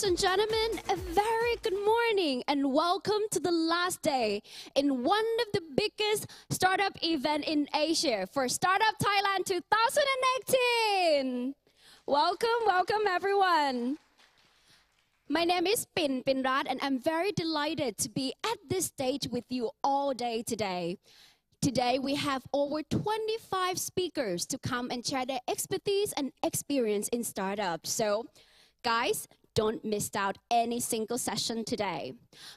and gentlemen, a very good morning and welcome to the last day in one of the biggest startup event in Asia for Startup Thailand 2018. Welcome everyone. My name is Pinrat and I'm very delighted to be at this stage with you all day today. Today we have over 25 speakers to come and share their expertise and experience in startups. So guys, don't miss out any single session today.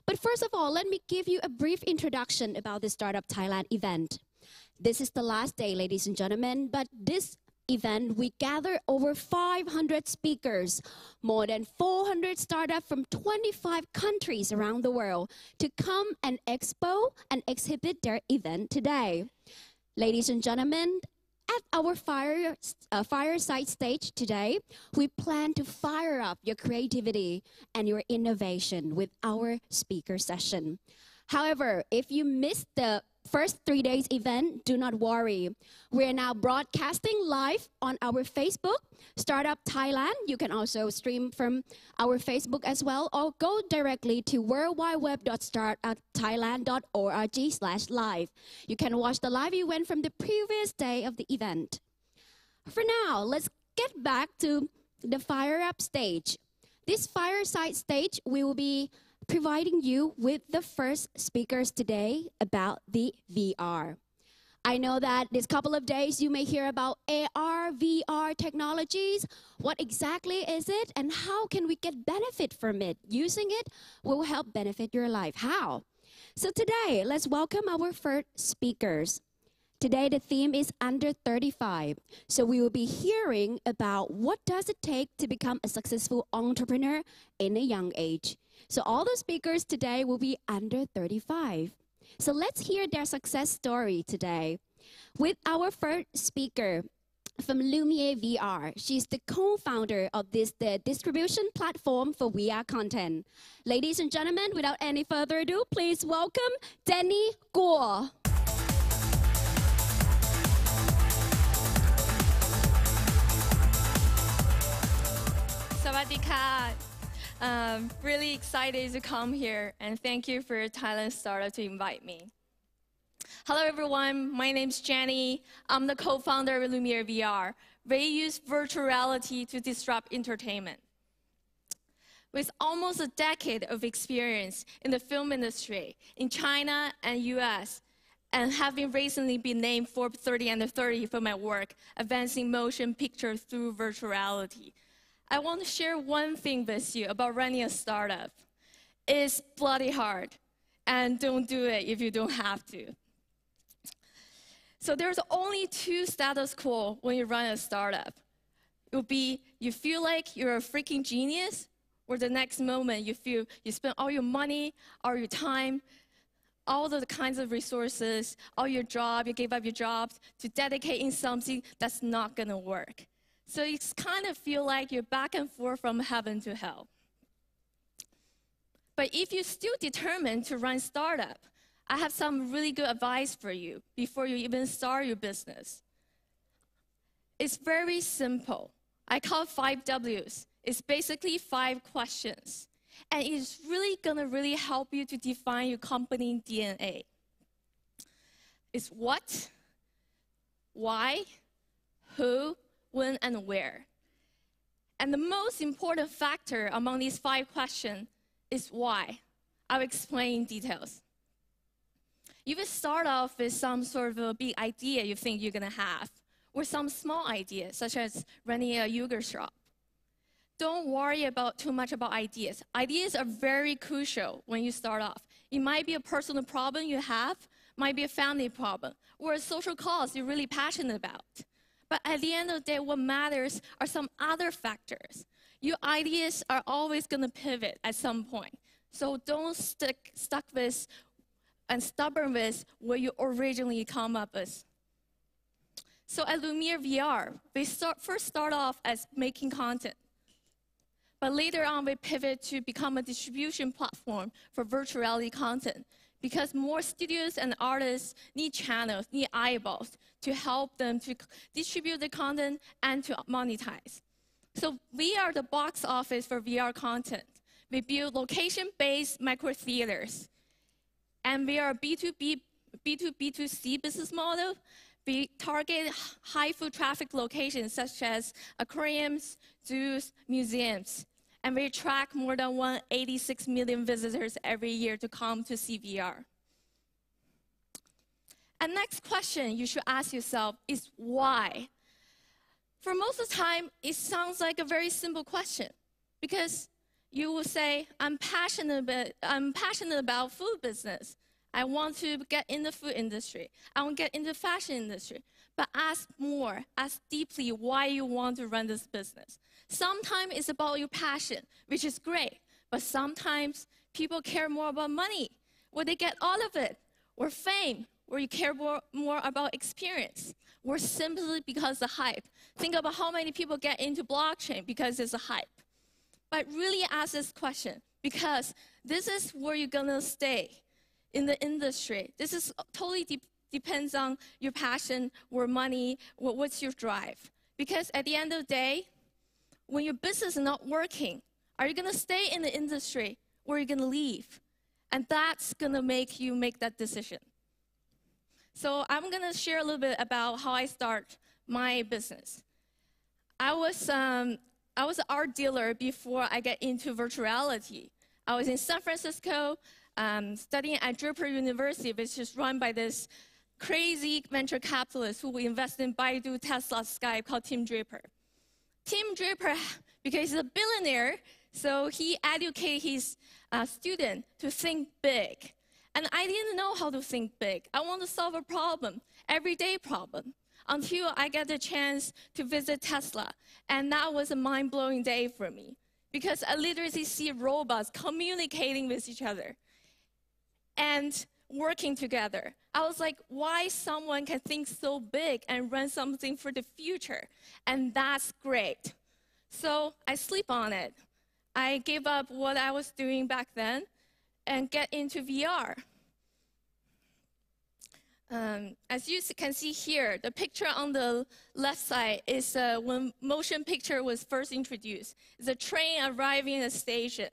But first of all, let me give you a brief introduction about the Startup Thailand event. This is the last day, ladies and gentlemen, but this event, we gather over 500 speakers, more than 400 startups from 25 countries around the world to come and expo and exhibit their event today. Ladies and gentlemen, at our fireside stage today, we plan to fire up your creativity and your innovation with our speaker session. However, if you missed the first 3 days event, do not worry. We are now broadcasting live on our Facebook, Startup Thailand. You can also stream from our Facebook as well, or go directly to worldwideweb.startupthailand.org/live. You can watch the live event from the previous day of the event. For now, let's get back to the Fire Up stage. This fireside stage, we will be providing you with the first speakers today about the VR. I know that this couple of days you may hear about AR, VR technologies. What exactly is it and how can we get benefit from it? Using it will help benefit your life. How? So today, let's welcome our first speakers. Today, the theme is under 35. So we will be hearing about what does it take to become a successful entrepreneur in a young age. So all the speakers today will be under 35. So let's hear their success story today. With our first speaker from Lumiere VR. She's the co-founder of the distribution platform for VR content. Ladies and gentlemen, without any further ado, please welcome Jenny Guo. Sawadika. Really excited to come here and thank you for Thailand Startup to invite me. Hello everyone, my name's Jenny. I'm the co-founder of Lumiere VR. We use virtual reality to disrupt entertainment. With almost a decade of experience in the film industry in China and US, and having recently been named Forbes 30 under 30 for my work, advancing motion picture through virtual reality. I want to share one thing with you about running a startup. It's bloody hard, and don't do it if you don't have to. So there's only two status quo when you run a startup. It will be you feel like you're a freaking genius, or the next moment you feel you spend all your money, all your time, all the kinds of resources, all your job, you gave up your jobs to dedicate in something that's not gonna work. So you kind of feel like you're back and forth from heaven to hell. But if you're still determined to run startup, I have some really good advice for you before you even start your business. It's very simple. I call it 5 W's. It's basically 5 questions. And it's really gonna really help you to define your company DNA. It's what, why, who, when, and where. And the most important factor among these 5 questions is why. I'll explain in details. You will start off with some sort of a big idea you think you're gonna have, or some small ideas, such as running a yogurt shop. Don't worry too much about ideas. Ideas are very crucial when you start off. It might be a personal problem you have, might be a family problem, or a social cause you're really passionate about. But at the end of the day, what matters are some other factors. Your ideas are always going to pivot at some point. So don't stuck with and stubborn with what you originally come up with. So at Lumiere VR, we first start off as making content. But later on, we pivot to become a distribution platform for virtual reality content, because more studios and artists need channels, need eyeballs to help them to distribute the content and to monetize. So we are the box office for VR content. We build location-based micro theaters. And we are a B2B2C business model. We target high foot traffic locations such as aquariums, zoos, museums. And we attract more than 186 million visitors every year to come to see VR. And next question you should ask yourself is why? For most of the time, it sounds like a very simple question because you will say, I'm passionate about food business. I want to get in the food industry. I want to get into fashion industry. But ask more, ask deeply why you want to run this business. Sometimes it's about your passion, which is great. But sometimes people care more about money. Will they get all of it? Or fame? Or you care more about experience? Or simply because of hype? Think about how many people get into blockchain because it's a hype. But really ask this question because this is where you're going to stay in the industry. This is totally depends on your passion or money or what's your drive. Because at the end of the day, when your business is not working, are you going to stay in the industry or are you going to leave? And that's going to make you make that decision. So I'm going to share a little bit about how I start my business. I was an art dealer before I get into virtual reality. I was in San Francisco studying at Draper University, which is run by this crazy venture capitalist who invest in Baidu, Tesla, Skype, called Tim Draper. Tim Draper, because he's a billionaire, so he educated his student to think big. And I didn't know how to think big. I want to solve a problem, everyday problem, until I get the chance to visit Tesla. And that was a mind-blowing day for me, because I literally see robots communicating with each other and working together. I was like, why someone can think so big and run something for the future? And that's great. So I sleep on it. I gave up what I was doing back then and get into VR. As you can see here, the picture on the left side is when motion picture was first introduced. It's a train arriving at a station.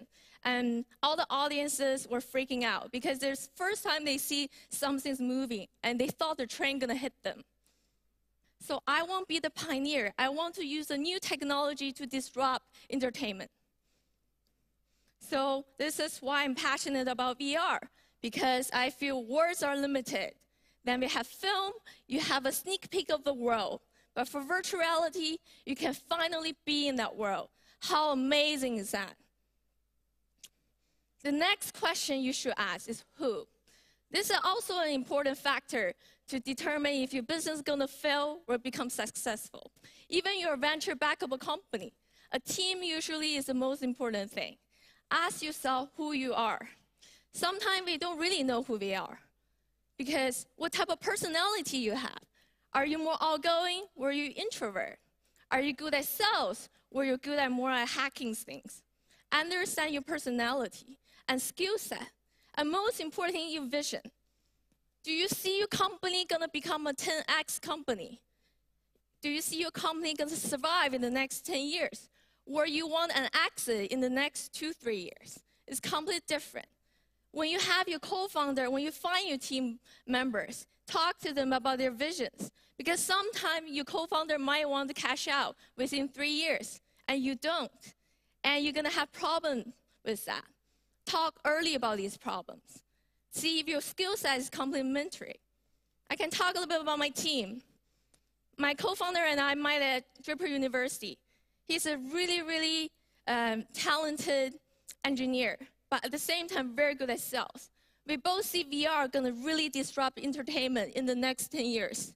And all the audiences were freaking out because it's the first time they see something's moving and they thought the train gonna hit them. So I want to be the pioneer. I want to use a new technology to disrupt entertainment. So this is why I'm passionate about VR, because I feel words are limited. Then we have film, you have a sneak peek of the world. But for virtual reality, you can finally be in that world. How amazing is that? The next question you should ask is who? This is also an important factor to determine if your business is going to fail or become successful. Even your venture backable company, a team usually is the most important thing. Ask yourself who you are. Sometimes we don't really know who we are because what type of personality you have. Are you more outgoing or are you introvert? Are you good at sales or you're good at more at hacking things? Understand your personality and skill set. And most importantly, your vision. Do you see your company going to become a 10x company? Do you see your company going to survive in the next 10 years? Or you want an exit in the next 2-3 years? It's completely different. When you have your co-founder, when you find your team members, talk to them about their visions. Because sometimes your co-founder might want to cash out within 3 years, and you don't. And you're going to have problems with that. Talk early about these problems. See if your skill set is complementary. I can talk a little bit about my team. My co-founder and I met at Draper University. He's a really, really talented engineer, but at the same time, very good at sales. We both see VR going to really disrupt entertainment in the next 10 years.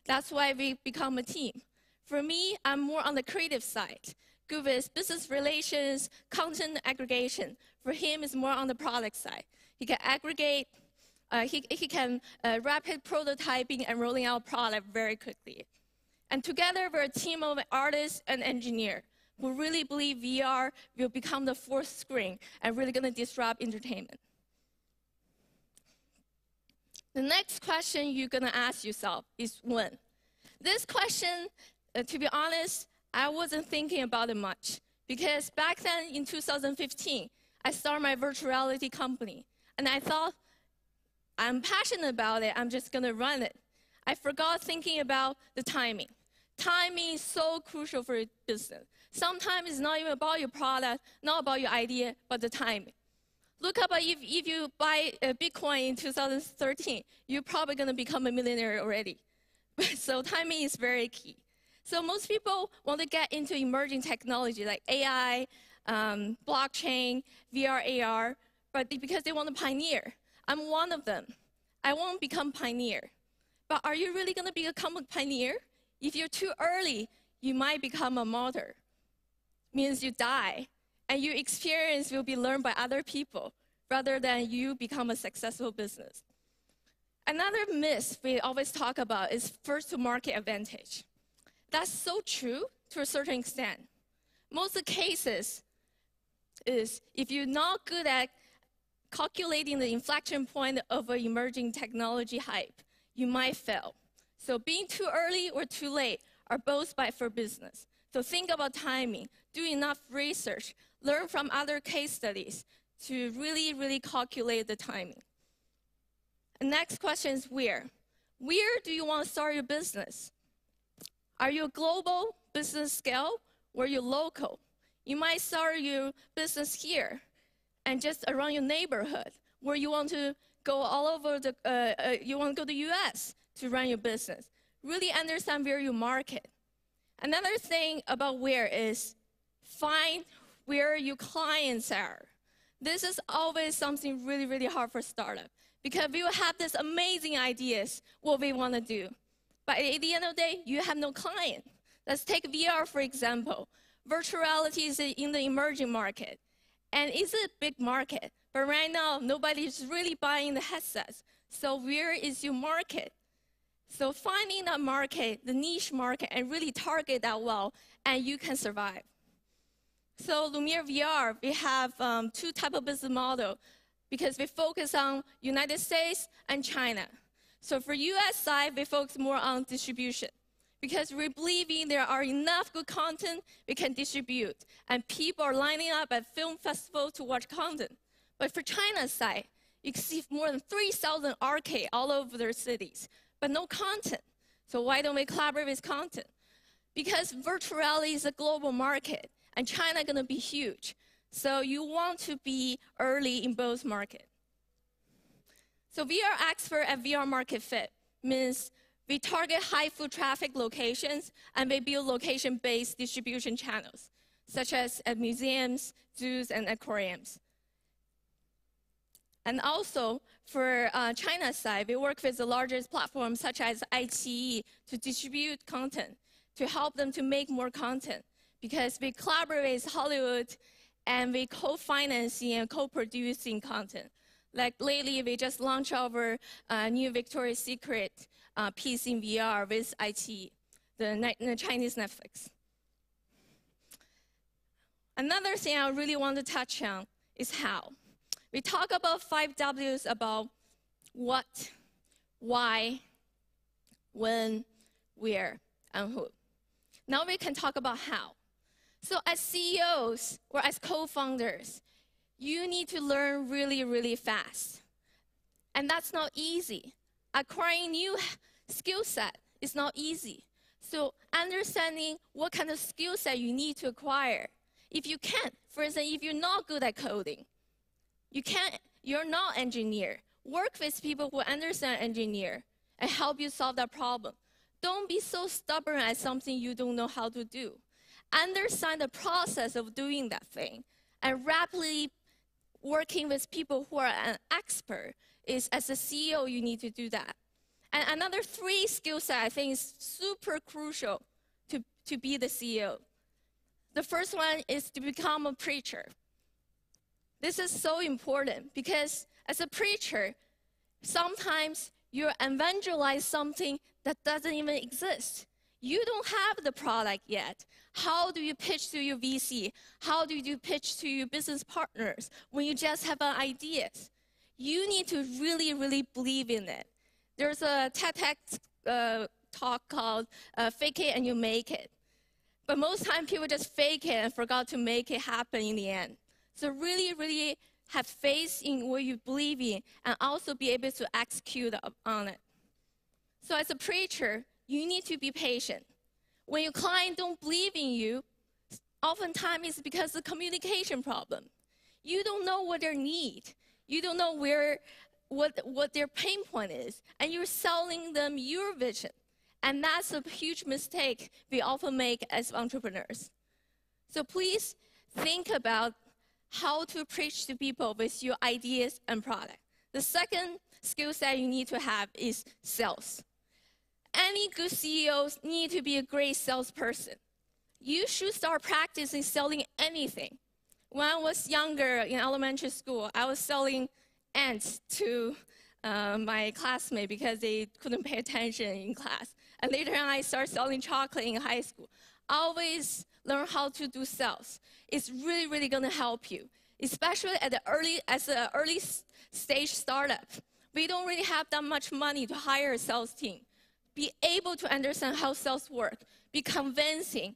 That's why we become a team. For me, I'm more on the creative side. Good with business relations, content aggregation. For him, it's more on the product side. He can aggregate, he can rapid prototyping and rolling out product very quickly. And together, we're a team of artists and engineers who really believe VR will become the fourth screen and really going to disrupt entertainment. The next question you're going to ask yourself is when. This question, to be honest, I wasn't thinking about it much because back then in 2015, I started my virtual reality company. And I thought, I'm passionate about it, I'm just gonna run it. I forgot thinking about the timing. Timing is so crucial for your business. Sometimes it's not even about your product, not about your idea, but the timing. Look up, if you buy a Bitcoin in 2013, you're probably gonna become a millionaire already. So timing is very key. So most people want to get into emerging technology like AI, blockchain, VR, AR, but because they want to pioneer. I'm one of them. I won't become pioneer. But are you really going to become a pioneer? If you're too early, you might become a martyr. Means you die, and your experience will be learned by other people rather than you become a successful business. Another myth we always talk about is first-to-market advantage. That's so true to a certain extent. Most of the cases is if you're not good at calculating the inflection point of an emerging technology hype, you might fail. So being too early or too late are both bad for business. So think about timing, do enough research, learn from other case studies to really, really calculate the timing. The next question is where? Where do you want to start your business? Are you a global business scale or are you local? You might start your business here and just around your neighborhood, where you want to go all over you want to go to the US to run your business. Really understand where you market. Another thing about where is find where your clients are. This is always something really, really hard for startup because we will have these amazing ideas what we want to do. But at the end of the day, you have no client. Let's take VR, for example. Virtual reality is in the emerging market. And it's a big market. But right now, nobody is really buying the headsets. So where is your market? So finding that market, the niche market, and really target that well, and you can survive. So Lumiere VR, we have two types of business model because we focus on United States and China. So for US side, we focus more on distribution because we believe there are enough good content we can distribute, and people are lining up at film festivals to watch content. But for China's side, you can see more than 3,000 arcades all over their cities, but no content. So why don't we collaborate with content? Because virtual reality is a global market, and China is going to be huge. So you want to be early in both markets. So we are expert at VR market fit, means we target high foot traffic locations, and we build location-based distribution channels, such as at museums, zoos, and aquariums. And also, for China's side, we work with the largest platforms, such as iQIYI, to distribute content, to help them to make more content, because we collaborate with Hollywood, and we co-financing and co-producing content. Like lately, we just launched our new Victoria's Secret piece in VR with iQIYI, the Chinese Netflix. Another thing I really want to touch on is how. We talk about 5 W's about what, why, when, where, and who. Now we can talk about how. So as CEOs or as co-founders, you need to learn really, really fast. And that's not easy. Acquiring new skill set is not easy. So understanding what kind of skill set you need to acquire. If you can't, for instance, if you're not good at coding, you're not engineer. Work with people who understand engineer and help you solve that problem. Don't be so stubborn at something you don't know how to do. Understand the process of doing that thing and rapidly working with people who are an expert is, as a CEO, you need to do that. And another 3 skill set I think is super crucial to be the CEO. The first one is to become a preacher. This is so important because as a preacher, sometimes you evangelize something that doesn't even exist. You don't have the product yet. How do you pitch to your VC? How do you pitch to your business partners when you just have ideas? You need to really, really believe in it. There's a TED talk called Fake It and You Make It. But most time people just fake it and forgot to make it happen in the end. So really have faith in what you believe in and also be able to execute on it. So as a preacher, you need to be patient. When your client don't believe in you, oftentimes it's because of communication problem. You don't know what their need. You don't know what their pain point is, and you're selling them your vision. And that's a huge mistake we often make as entrepreneurs. So please think about how to preach to people with your ideas and product. The second skill set you need to have is sales. Any good CEOs need to be a great salesperson. You should start practicing selling anything. When I was younger in elementary school, I was selling ants to my classmates because they couldn't pay attention in class. And later on, I started selling chocolate in high school. Always learn how to do sales. It's really going to help you, especially as an early stage startup. We don't really have that much money to hire a sales team. Be able to understand how sales work. Be convincing.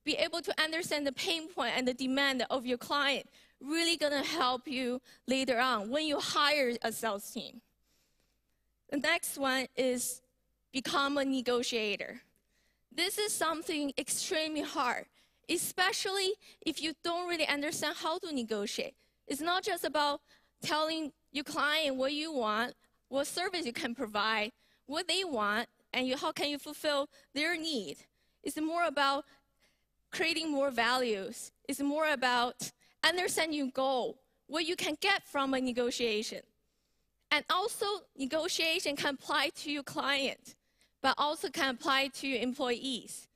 Be able to understand the pain point and the demand of your client. Really going to help you later on when you hire a sales team. The next one is become a negotiator. This is something extremely hard, especially if you don't really understand how to negotiate. It's not just about telling your client what you want, what service you can provide, what they want, and how can you fulfill their need. It's more about creating more values. It's more about understanding your goal, what you can get from a negotiation. And also, negotiation can apply to your client, but also can apply to your employees.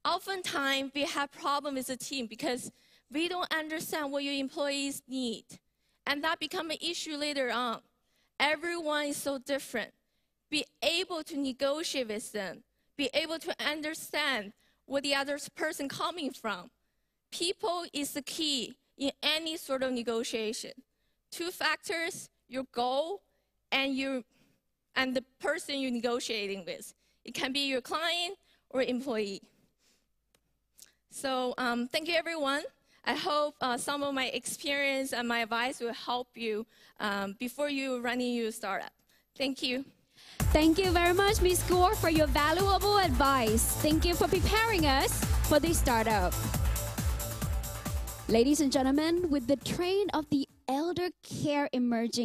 Oftentimes, we have problems with the team because we don't understand what your employees need. And that becomes an issue later on. Everyone is so different. Be able to negotiate with them. Be able to understand where the other person coming from. People is the key in any sort of negotiation. Two factors, your goal and the person you're negotiating with. It can be your client or employee. So thank you, everyone. I hope some of my experience and my advice will help you before you running your startup. Thank you. Thank you very much, Ms. Guo, for your valuable advice. Thank you for preparing us for this startup. Ladies and gentlemen, with the trend of the elder care emerging